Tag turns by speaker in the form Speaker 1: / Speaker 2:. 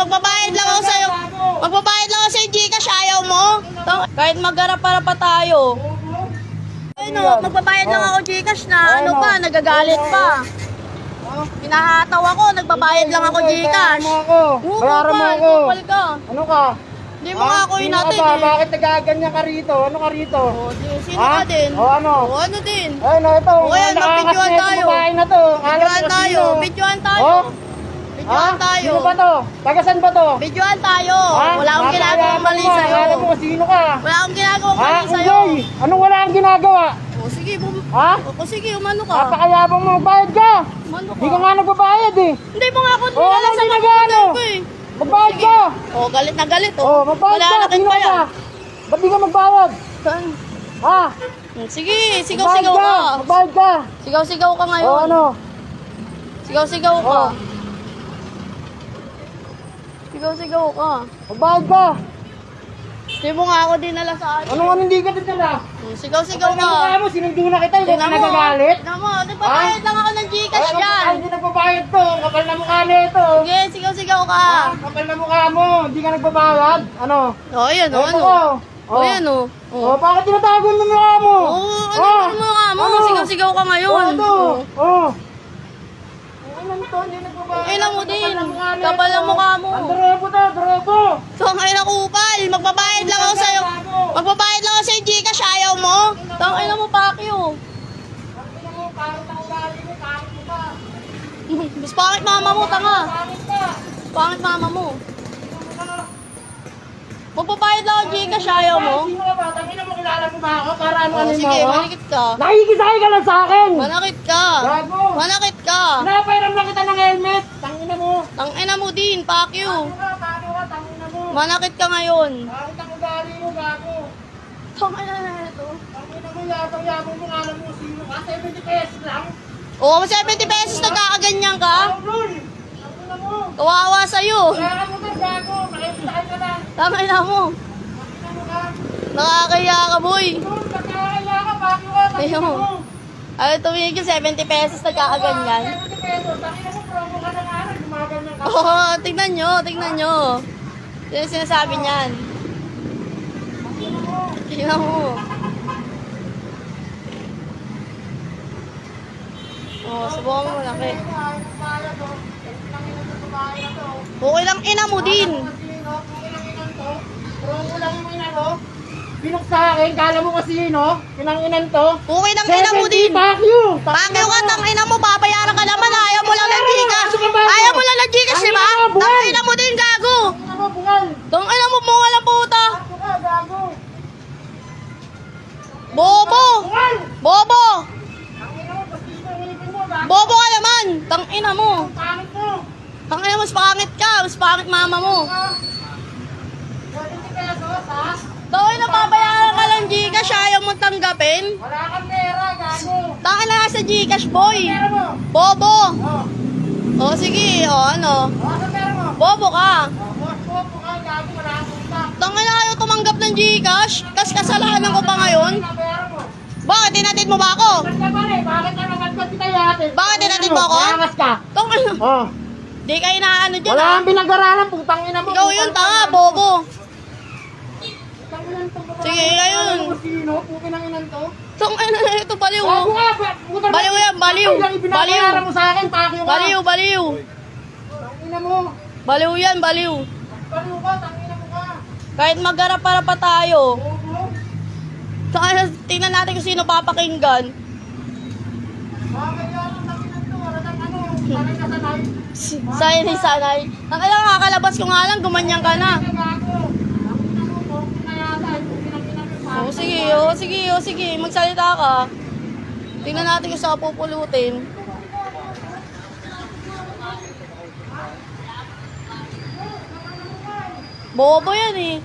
Speaker 1: magbabayad lang ako sa'yo. Magbabayad lang ako sa'yo, Gcash, ayaw mo? Kahit magharap-harap pa tayo. Ayun o, magbabayad lang ako Gcash na ano pa, nagagalit pa. Pinahataw ako, nagbabayad lang ako Gcash.
Speaker 2: Bayaran mo ako.
Speaker 1: Kupal ka.
Speaker 2: Ano ka?
Speaker 1: Hindi mo nga ako hinatid eh.
Speaker 2: Bakit nagaganyan ka rito? Ano ka rito?
Speaker 1: Sino ka din?
Speaker 2: Ano?
Speaker 1: Ano din?
Speaker 2: Ay, na ito.
Speaker 1: Ayan, napidyoan tayo.
Speaker 2: Na to.
Speaker 1: Bidyoan tayo. Bidyoan tayo. Bidyoan tayo.
Speaker 2: Sino ba to? Tagasan ba to?
Speaker 1: Bidyoan tayo. Wala akong ginagawang mali sa'yo.
Speaker 2: Alam mo sino ka?
Speaker 1: Wala akong ginagawang mali sa'yo.
Speaker 2: Anong wala akong ginagawa?
Speaker 1: O sige, sige, umano ka.
Speaker 2: Napakayabang mo, bayad ka.
Speaker 1: Umano ka.
Speaker 2: Hindi ka nga nagbabayad eh.
Speaker 1: Hindi mo nga ako
Speaker 2: Oh,
Speaker 1: nilala sa
Speaker 2: ginagano?
Speaker 1: ko eh.
Speaker 2: Magbayad ka.
Speaker 1: Oh, galit na galit
Speaker 2: Oh, magbayad ka.
Speaker 1: Malalaking
Speaker 2: Sino
Speaker 1: pa
Speaker 2: ka?
Speaker 1: yan.
Speaker 2: Ba't di ka magbayad?
Speaker 1: Saan?
Speaker 2: Ha?
Speaker 1: Sige, sigaw-sigaw ka.
Speaker 2: Magbayad ka.
Speaker 1: Sigaw-sigaw ka ngayon.
Speaker 2: O ano?
Speaker 1: Sigaw-sigaw ka.
Speaker 2: Oh.
Speaker 1: Sigaw-sigaw ka.
Speaker 2: Magbayad ka.
Speaker 1: Hindi mo nga ako dinala sa akin.
Speaker 2: Ano nga hindi ka dinala?
Speaker 1: Sigaw-sigaw ka.
Speaker 2: Ano mo, sinundo na kita. Hindi ka
Speaker 1: Tingnan mo.
Speaker 2: nagagalit.
Speaker 1: Tingnan mo, nagbabayad lang ako ng Gcash
Speaker 2: Ay,
Speaker 1: yan.
Speaker 2: hindi nagbabayad to. Kapal na mukha nito.
Speaker 1: Sige, sigaw-sigaw ka.
Speaker 2: Kapal na mukha mo. Hindi ka nagbabayad. Ano?
Speaker 1: Oh, yan o, ano.
Speaker 2: Oh,
Speaker 1: yan o.
Speaker 2: Oh, bakit tinatago mo mukha mo?
Speaker 1: Ano mo nga mo? Sigaw-sigaw ka ngayon.
Speaker 2: Oh. Ano to? Hindi nagbabayad.
Speaker 1: Ilang mo din. Kapal ang mukha mo.
Speaker 2: Ang drobo to, drobo.
Speaker 1: So, ang ina kupal. Magbabayad lang ako sa'yo. Magbabayad lang ako sa'yo Gcash. Ayaw mo? Tangina mo, Pakyo.
Speaker 2: Ano mo, pangit ang ugali mo, pangit mo pa.
Speaker 1: Mas pangit mama mo, tanga.
Speaker 2: Pangit ka.
Speaker 1: Pangit mama mo. Magbabayad lang ako Gcash. Ayaw mo?
Speaker 2: Sino ka ba? Tangina mo, kilala mo ba ako? Para ano mo
Speaker 1: Sige,
Speaker 2: ako?
Speaker 1: manikit ka.
Speaker 2: Nakikisakay ka lang sa akin.
Speaker 1: Manakit ka.
Speaker 2: Gago.
Speaker 1: Manakit ka.
Speaker 2: Pinapairam lang kita ng helmet. Tangina mo.
Speaker 1: Tangina mo din, Pakyo.
Speaker 2: Paano ka? Tangina mo.
Speaker 1: Manakit ka ngayon.
Speaker 2: Pangit ang ugali mo, gago.
Speaker 1: Tangina na ito.
Speaker 2: Tangina mo, yabang-yabang mo, alam mo sino ka? 70 pesos lang.
Speaker 1: Oo, 70 pesos nagkakaganyan ka.
Speaker 2: Lol. Tangina mo.
Speaker 1: Kawawa sa'yo.
Speaker 2: Kaya mo to, gago. Nakikisakay ka lang.
Speaker 1: Tangina mo.
Speaker 2: Tangina mo ka.
Speaker 1: Nakakaya ka, boy.
Speaker 2: Lol, pagkakaya ka, bakit ka? Tangina mo.
Speaker 1: Ay, tumigil 70 pesos nagkakaganyan.
Speaker 2: 70 pesos. Tangina mo, promo ka na nga. Gumaganyan ka.
Speaker 1: Oo, tignan nyo, tignan nyo. Yan yung sinasabi niyan. Tignan mo. Oo, subukan mo laki. Okay lang, ina mo din.
Speaker 2: Pinok sa akin, kala mo kasi yun, no? Pinanginan to.
Speaker 1: Okay lang, ina mo din.
Speaker 2: Pakyo!
Speaker 1: Pakyo ka, tangina mo, babayaran ka naman. Ayaw mo lang ng Gcash. Ayaw mo lang ng Gcash, di ba? Tangina mo din, gago.
Speaker 2: Tangina mo, bungal!
Speaker 1: Tangina mo, bunga lang puta.
Speaker 2: Gago ka, gago!
Speaker 1: Bobo.
Speaker 2: Bungal!
Speaker 1: Bobo.
Speaker 2: Tangina mo, pastito, ngipin mo, gago!
Speaker 1: Bobo ka naman. Tangina mo.
Speaker 2: Pangit mo!
Speaker 1: Tangina mo, mas pangit ka. Mas pangit mama mo.
Speaker 2: 70 pesos, ha?
Speaker 1: Tangina, babayaran ka lang Gcash. Ayaw mo tanggapin.
Speaker 2: Wala kang pera, gago!
Speaker 1: Tangina na sa Gcash, boy.
Speaker 2: Pera mo!
Speaker 1: Bobo.
Speaker 2: Oh,
Speaker 1: O, sige. O, ano.
Speaker 2: sa pera mo!
Speaker 1: Bobo ka.
Speaker 2: Bobo ka, gago, wala kang utak!
Speaker 1: Tangina, ayaw tumanggap ng Gcash. Tapos kasalanan ko pa ngayon.
Speaker 2: Pera mo!
Speaker 1: Bakit? Tinatid mo ba ako?
Speaker 2: Ba't ka pa rin? Bakit na naman ba't kita yatin?
Speaker 1: Bakit tinatid mo ako?
Speaker 2: Mayangas ka!
Speaker 1: Tangina.
Speaker 2: Oh.
Speaker 1: Di kayo inaano dyan,
Speaker 2: Wala
Speaker 1: ha?
Speaker 2: kang pinag-aralan, putang ina mo!
Speaker 1: Ikaw yun, tanga, bobo.
Speaker 2: Putang ina to, babae.
Speaker 1: Sige, ayun.
Speaker 2: Ano mo sino? Pukin ang inan to?
Speaker 1: Tangina na ito, baliw.
Speaker 2: Gago
Speaker 1: Oh.
Speaker 2: nga! Puta
Speaker 1: Baliw yan, baliw.
Speaker 2: Ay, lang ibinabayaran mo sa akin, pakyo ka!
Speaker 1: Baliw, baliw.
Speaker 2: Tang ina mo!
Speaker 1: Baliw yan, baliw.
Speaker 2: Baliw ka, tang ina mo ka!
Speaker 1: Kahit magharap-harap pa tayo.
Speaker 2: Bobo!
Speaker 1: Saka tingnan natin kung sino papakinggan.
Speaker 2: Bakit yan ang tang ina to? Wala kang ano, sanay na sanay.
Speaker 1: Sanay, sanay. Ang kailangan kakalabas ko nga lang, gumanyan ka na.
Speaker 2: Gago! Tang ina mo, bobo na yata. Pukin ang ina mo,
Speaker 1: O sige, o sige, o sige. Magsalita ka. Tingnan natin kung saan pupulutin. Bobo yan eh.